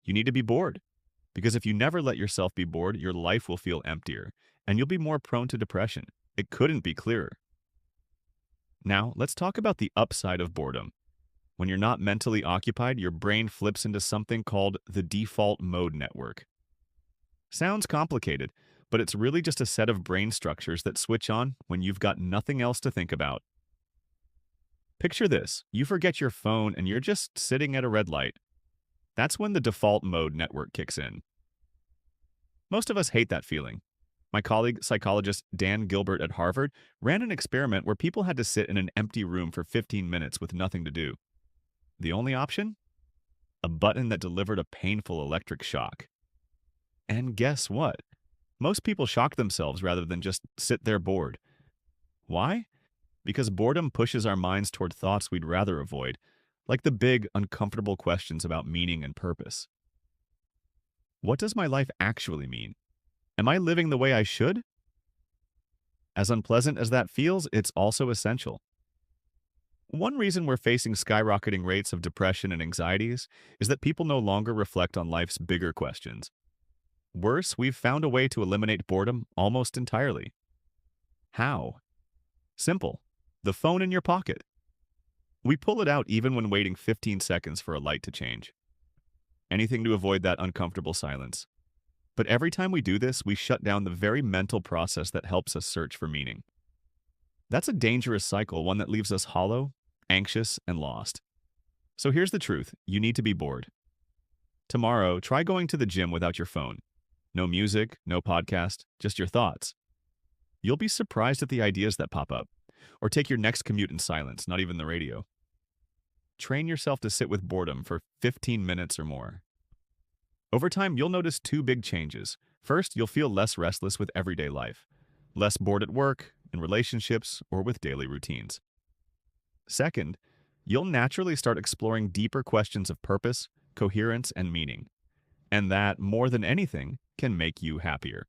You need to be bored. Because if you never let yourself be bored, your life will feel emptier, and you'll be more prone to depression. It couldn't be clearer. Now, let's talk about the upside of boredom. When you're not mentally occupied, your brain flips into something called the default mode network. Sounds complicated, but it's really just a set of brain structures that switch on when you've got nothing else to think about. Picture this: you forget your phone and you're just sitting at a red light. That's when the default mode network kicks in. Most of us hate that feeling. My colleague, psychologist Dan Gilbert at Harvard, ran an experiment where people had to sit in an empty room for 15 minutes with nothing to do. The only option? A button that delivered a painful electric shock. And guess what? Most people shock themselves rather than just sit there bored. Why? Because boredom pushes our minds toward thoughts we'd rather avoid, like the big, uncomfortable questions about meaning and purpose. What does my life actually mean? Am I living the way I should? As unpleasant as that feels, it's also essential. One reason we're facing skyrocketing rates of depression and anxieties is that people no longer reflect on life's bigger questions. Worse, we've found a way to eliminate boredom almost entirely. How? Simple. The phone in your pocket. We pull it out even when waiting 15 seconds for a light to change. Anything to avoid that uncomfortable silence. But every time we do this, we shut down the very mental process that helps us search for meaning. That's a dangerous cycle, one that leaves us hollow, anxious, and lost. So here's the truth: you need to be bored. Tomorrow, try going to the gym without your phone. No music, no podcast, just your thoughts. You'll be surprised at the ideas that pop up. Or take your next commute in silence, not even the radio. Train yourself to sit with boredom for 15 minutes or more. Over time, you'll notice two big changes. First, you'll feel less restless with everyday life, less bored at work, in relationships, or with daily routines. Second, you'll naturally start exploring deeper questions of purpose, coherence, and meaning. And that, more than anything, can make you happier.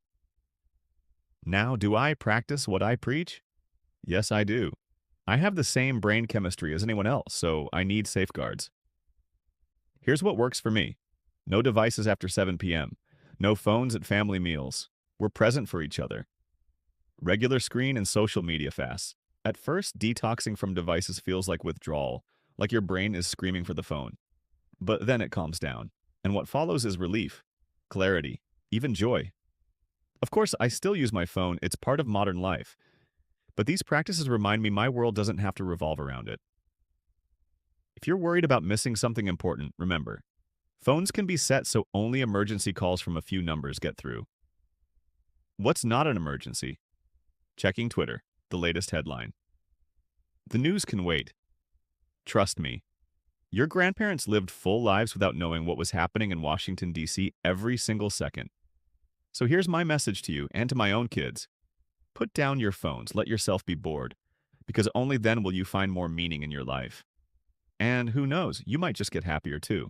Now, do I practice what I preach? Yes, I do. I have the same brain chemistry as anyone else, so I need safeguards. Here's what works for me. No devices after 7 p.m. No phones at family meals. We're present for each other. Regular screen and social media fasts. At first, detoxing from devices feels like withdrawal, like your brain is screaming for the phone. But then it calms down, and what follows is relief, clarity, even joy. Of course, I still use my phone. It's part of modern life. But these practices remind me my world doesn't have to revolve around it. If you're worried about missing something important, remember, phones can be set so only emergency calls from a few numbers get through. What's not an emergency? Checking Twitter, the latest headline. The news can wait. Trust me. Your grandparents lived full lives without knowing what was happening in Washington, D.C. every single second. So here's my message to you and to my own kids. Put down your phones, let yourself be bored, because only then will you find more meaning in your life. And who knows, you might just get happier too.